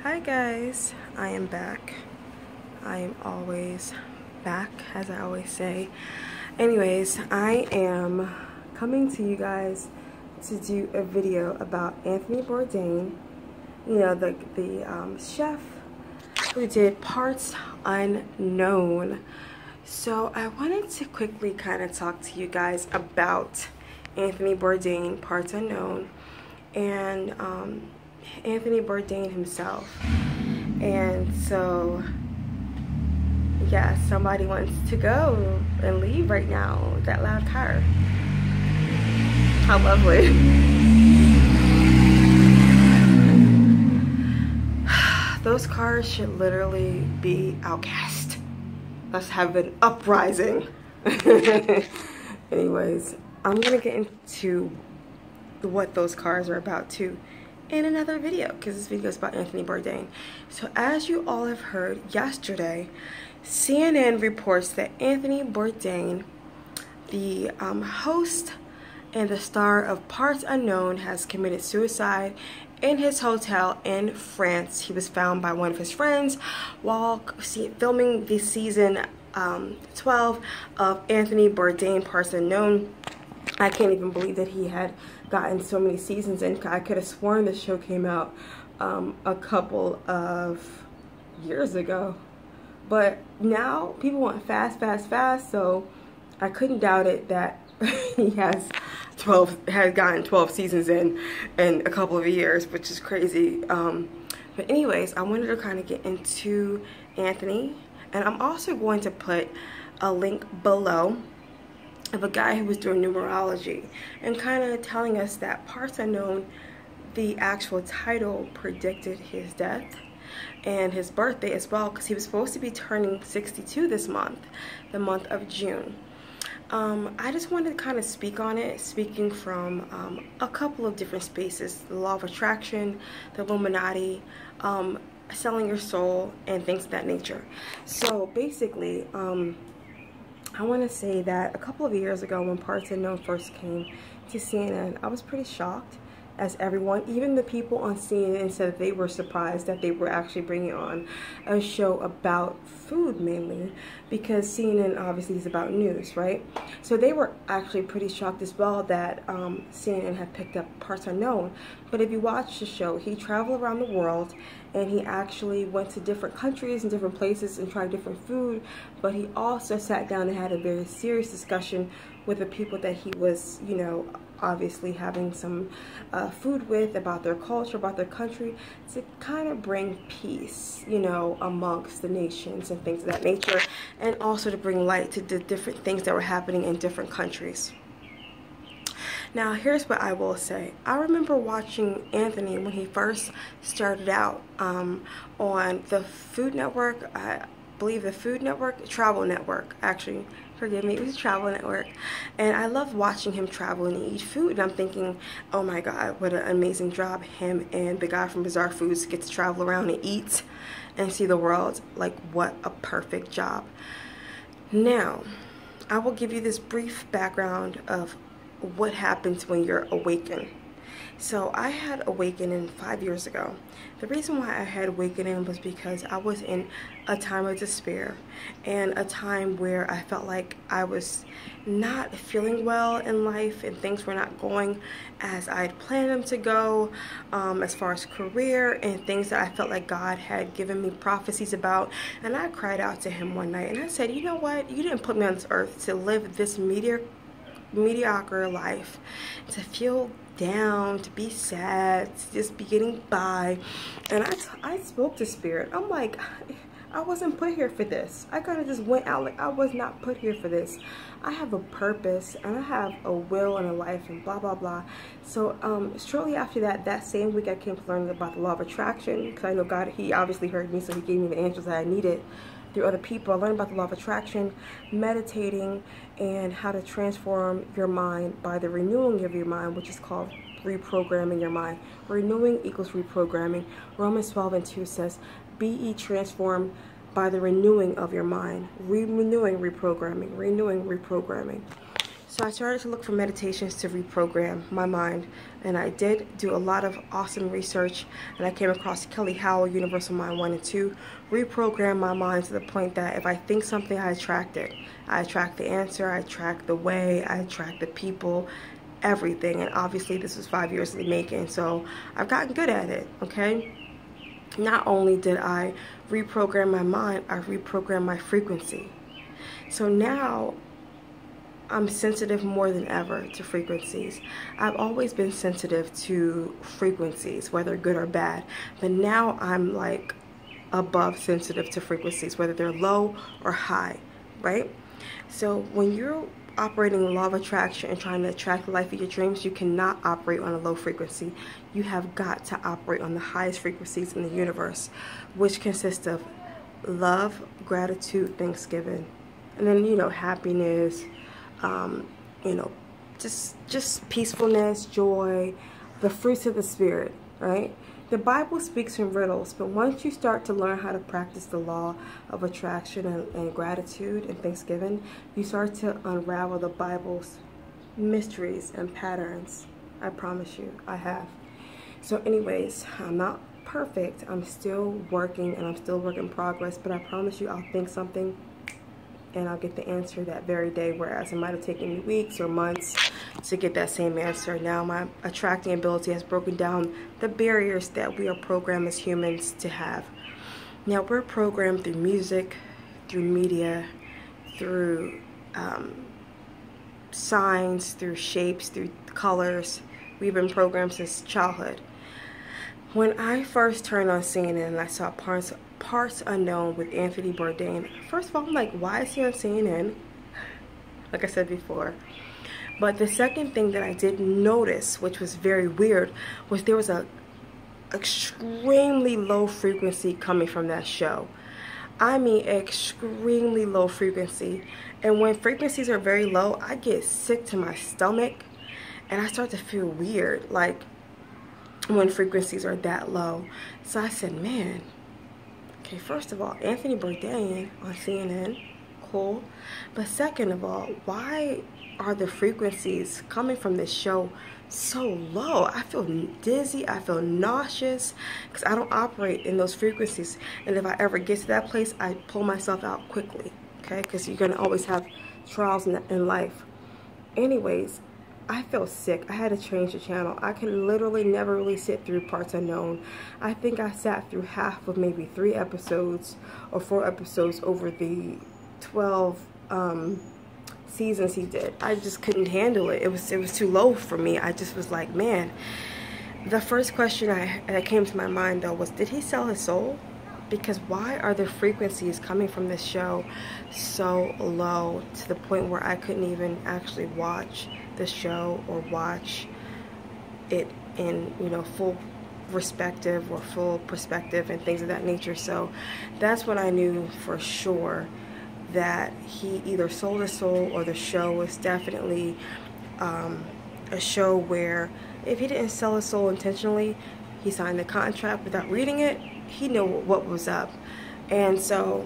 Hi guys, I am back. I am always back, as I always say. Anyways, I am coming to you guys to do a video about Anthony Bourdain, you know, the chef who did Parts Unknown. So I wanted to quickly kind of talk to you guys about Anthony Bourdain, Parts Unknown, and Anthony Bourdain himself. And so yeah, somebody wants to go and leave right now with that loud car. How lovely. Those cars should literally be outcast. Let's have an uprising. Anyways, I'm gonna get into what those cars are about too in another video, because this video is about Anthony Bourdain. So as you all have heard, yesterday CNN reports that Anthony Bourdain, the host and the star of Parts Unknown, has committed suicide in his hotel in France. He was found by one of his friends while filming the season 12 of Anthony Bourdain, Parts Unknown. I can't even believe that he had gotten so many seasons, and I could have sworn the show came out a couple of years ago. But now people want fast, so I couldn't doubt it that he has gotten 12 seasons in a couple of years, which is crazy. But anyways, I wanted to kind of get into Anthony, and I'm also going to put a link below of a guy who was doing numerology and kind of telling us that Parts Unknown, the actual title, predicted his death and his birthday as well, because he was supposed to be turning 62 this month, the month of June. I just wanted to kind of speak on it, speaking from a couple of different spaces: the law of attraction, the Illuminati, selling your soul, and things of that nature. So basically, I want to say that a couple of years ago, when Parts Unknown first came to CNN, I was pretty shocked, as everyone, even the people on CNN, said that they were surprised that they were actually bringing on a show about food mainly, because CNN obviously is about news, right? So they were actually pretty shocked as well that CNN had picked up Parts Unknown. But if you watch the show, he traveled around the world, and he actually went to different countries and different places and tried different food, but he also sat down and had a very serious discussion with the people that he was, you know, obviously having some food with, about their culture, about their country, to kind of bring peace, you know, amongst the nations and things of that nature, and also to bring light to the different things that were happening in different countries. Now, here's what I will say. I remember watching Anthony when he first started out on the Food Network. I believe the Food Network, Travel Network, actually. Forgive me, it was Travel Network. And I loved watching him travel and eat food. And I'm thinking, oh my God, what an amazing job him and the guy from Bizarre Foods get to travel around and eat and see the world. Like, what a perfect job. Now, I will give you this brief background of what happens when you're awakened. So I had awakening 5 years ago. The reason why I had awakening was because I was in a time of despair, and a time where I felt like I was not feeling well in life, and things were not going as I'd planned them to go, as far as career and things that I felt like God had given me prophecies about. And I cried out to him one night and I said, you know what, you didn't put me on this earth to live this mediocre life, to feel down, to be sad, to just be getting by. And I spoke to Spirit. I'm like, I wasn't put here for this. I kind of just went out like I was not put here for this. I have a purpose, and I have a will and a life, and blah blah blah. So shortly after that, that same week, I came to learn about the law of attraction, because I know God, he obviously heard me, so he gave me the answers that I needed through other people. I learned about the law of attraction, meditating, and how to transform your mind by the renewing of your mind, which is called reprogramming your mind. Renewing equals reprogramming. Romans 12:2 says, be ye transformed by the renewing of your mind. Renewing, reprogramming, renewing, reprogramming. So I started to look for meditations to reprogram my mind, and I did do a lot of awesome research, and I came across Kelly Howell, Universal Mind 1 and 2, reprogram my mind to the point that if I think something, I attract it. I attract the answer, I attract the way, I attract the people, everything. And obviously this was 5 years in the making, so I've gotten good at it, okay? Not only did I reprogram my mind, I reprogrammed my frequency. So now I'm sensitive more than ever to frequencies. I've always been sensitive to frequencies, whether good or bad, but now I'm like above sensitive to frequencies, whether they're low or high, right? So when you're operating the law of attraction and trying to attract the life of your dreams, you cannot operate on a low frequency. You have got to operate on the highest frequencies in the universe, which consist of love, gratitude, thanksgiving, and then, you know, happiness, you know, just peacefulness, joy, the fruits of the spirit, right? The Bible speaks in riddles, but once you start to learn how to practice the law of attraction and gratitude and thanksgiving, you start to unravel the Bible's mysteries and patterns. I promise you, I have. So anyways, I'm not perfect. I'm still working, and I'm still a work in progress, but I promise you I'll think something and I'll get the answer that very day, whereas it might have taken me weeks or months to get that same answer. Now my attracting ability has broken down the barriers that we are programmed as humans to have. Now we're programmed through music, through media, through signs, through shapes, through colors. We've been programmed since childhood. When I first turned on CNN and I saw Parts Unknown with Anthony Bourdain, first of all, I'm like, why is he on CNN? Like I said before. But the second thing that I did notice, which was very weird, was there was a extremely low frequency coming from that show. I mean, extremely low frequency. And when frequencies are very low, I get sick to my stomach and I start to feel weird, like when frequencies are that low. So I said, man, okay, first of all, Anthony Bourdain on CNN, cool. But second of all, why are the frequencies coming from this show so low? I feel dizzy, I feel nauseous, because I don't operate in those frequencies. And if I ever get to that place, I pull myself out quickly, okay? Because you're going to always have trials in life. Anyways, I felt sick. I had to change the channel. I can literally never really sit through Parts Unknown. I think I sat through half of maybe 3 episodes or 4 episodes over the 12 seasons he did. I just couldn't handle it. It was too low for me. I just was like, man. The first question that came to my mind though was, did he sell his soul? Because why are the frequencies coming from this show so low to the point where I couldn't even actually watch the show or watch it in, you know, full perspective or full perspective and things of that nature? So that's when I knew for sure that he either sold his soul, or the show was definitely a show where if he didn't sell his soul intentionally, he signed the contract without reading it. He knew what was up. And so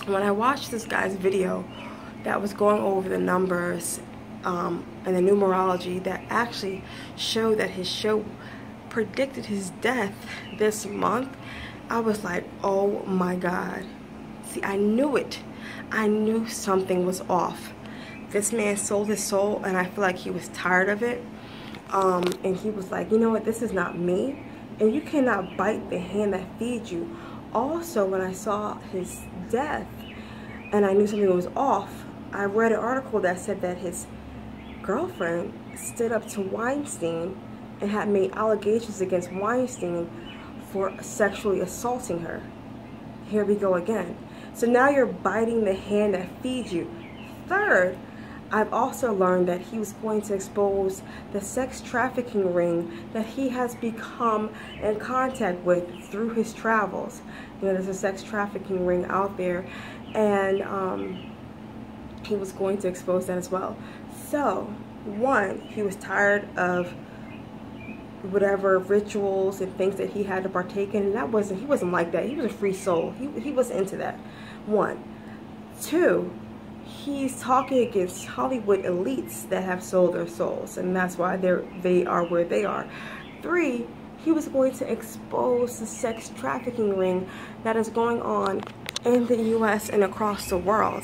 when I watched this guy's video that was going over the numbers and the numerology that actually showed that his show predicted his death this month, I was like, oh my God. See, I knew it. I knew something was off. This man sold his soul, and I feel like he was tired of it. And he was like, you know what, this is not me. And you cannot bite the hand that feeds you. Also, when I saw his death and I knew something was off, I read an article that said that his girlfriend stood up to Weinstein and had made allegations against Weinstein for sexually assaulting her. Here we go again. So now you're biting the hand that feeds you. Third, I've also learned that he was going to expose the sex trafficking ring that he has become in contact with through his travels. You know, there's a sex trafficking ring out there, and he was going to expose that as well. So, one, he was tired of whatever rituals and things that he had to partake in, and he wasn't like that. He was a free soul. He was into that. One. Two, he's talking against Hollywood elites that have sold their souls, and that's why they are where they are. 3, he was going to expose the sex trafficking ring that is going on in the U.S. and across the world.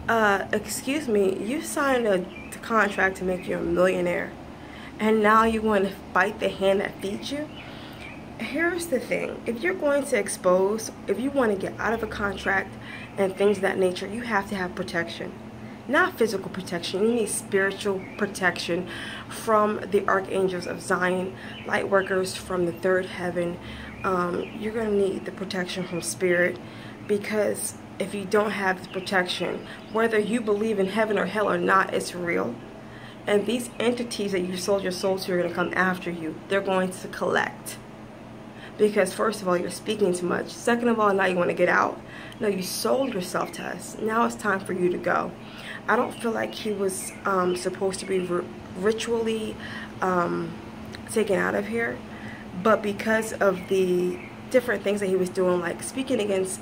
Excuse me, you signed a contract to make you a millionaire, and now you want to bite the hand that feeds you? Here's the thing. If you're going to expose, if you want to get out of a contract and things of that nature, you have to have protection. Not physical protection. You need spiritual protection from the archangels of Zion, light workers from the third heaven. You're going to need the protection from spirit, because if you don't have the protection, whether you believe in heaven or hell or not, it's real. And these entities that you sold your soul to are going to come after you. They're going to collect. Because first of all, you're speaking too much. Second of all, now you want to get out. No, you sold yourself to us. Now it's time for you to go. I don't feel like he was supposed to be ritually taken out of here. But because of the different things that he was doing, like speaking against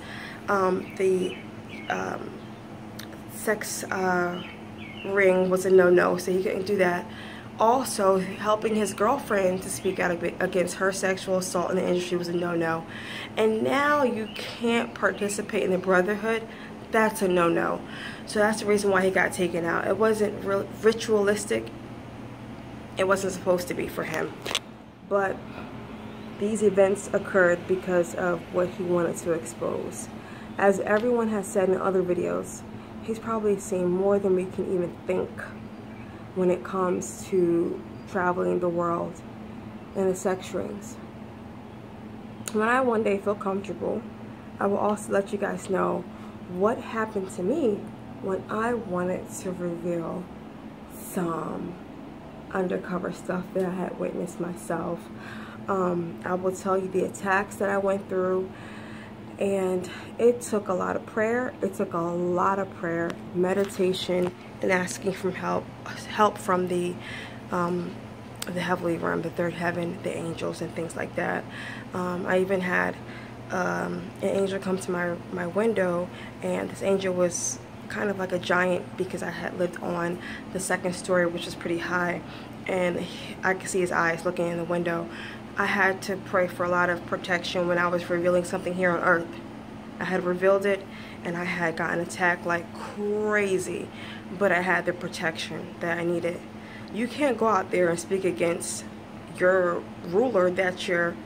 the sex ring was a no-no, so he couldn't do that. Also, helping his girlfriend to speak out against her sexual assault in the industry was a no-no. And now you can't participate in the brotherhood. That's a no-no. So that's the reason why he got taken out. It wasn't ritualistic. It wasn't supposed to be for him. But these events occurred because of what he wanted to expose. As everyone has said in other videos, he's probably seen more than we can even think when it comes to traveling the world in the sex rings. When I one day feel comfortable, I will also let you guys know what happened to me when I wanted to reveal some undercover stuff that I had witnessed myself. I will tell you the attacks that I went through, and it took a lot of prayer. It took a lot of prayer, meditation, and asking for help from the heavenly realm, the third heaven, the angels, and things like that. I even had an angel come to my window, and this angel was kind of like a giant, because I had lived on the second story, which was pretty high, and I could see his eyes looking in the window. I had to pray for a lot of protection when I was revealing something here on earth. I had revealed it, and I had gotten attacked like crazy, but I had the protection that I needed. You can't go out there and speak against your ruler that you're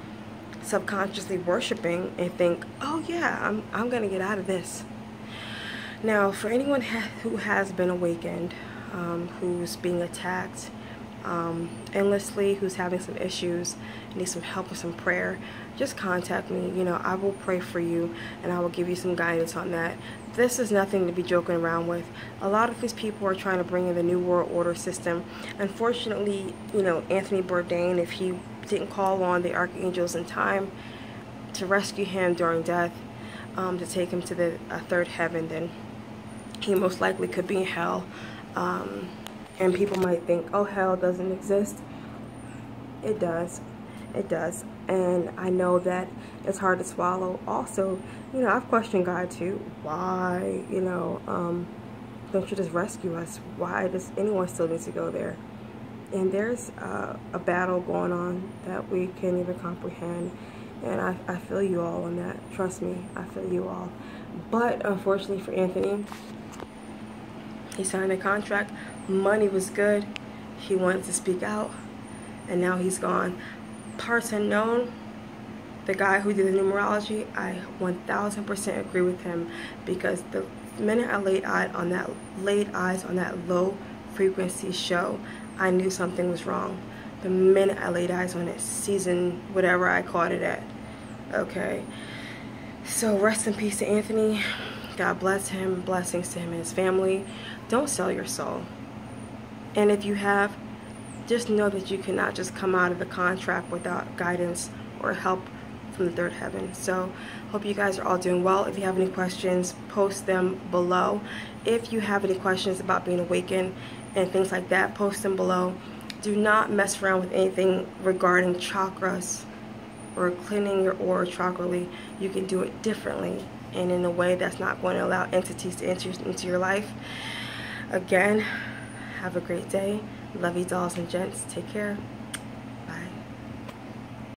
subconsciously worshiping and think, oh yeah, I'm gonna get out of this. Now, for anyone who has been awakened, who's being attacked endlessly, who's having some issues, needs some help with some prayer, just contact me. You know, I will pray for you, and I will give you some guidance on that. This is nothing to be joking around with. A lot of these people are trying to bring in the New World Order system. Unfortunately, you know, Anthony Bourdain, if he didn't call on the archangels in time to rescue him during death, to take him to the third heaven, then he most likely could be in hell. And people might think, oh, hell doesn't exist. It does. It does. And I know that it's hard to swallow. Also, you know, I've questioned God too. Why, you know, don't you just rescue us? Why does anyone still need to go there? And there's a battle going on that we can't even comprehend. And I feel you all on that. Trust me, I feel you all. But unfortunately for Anthony, he signed a contract. Money was good. He wanted to speak out, and now he's gone. Parts unknown, the guy who did the numerology, I 1000% agree with him, because the minute I laid eyes on that low frequency show, I knew something was wrong. The minute I laid eyes on it, season whatever I caught it at. Okay, so rest in peace to Anthony. God bless him. Blessings to him and his family. Don't sell your soul. And if you have, just know that you cannot just come out of the contract without guidance or help from the third heaven. So hope you guys are all doing well. If you have any questions, post them below. If you have any questions about being awakened and things like that, post them below. Do not mess around with anything regarding chakras or cleaning your aura chakrally. You can do it differently and in a way that's not going to allow entities to enter into your life. Again, have a great day. Love you, dolls and gents. Take care.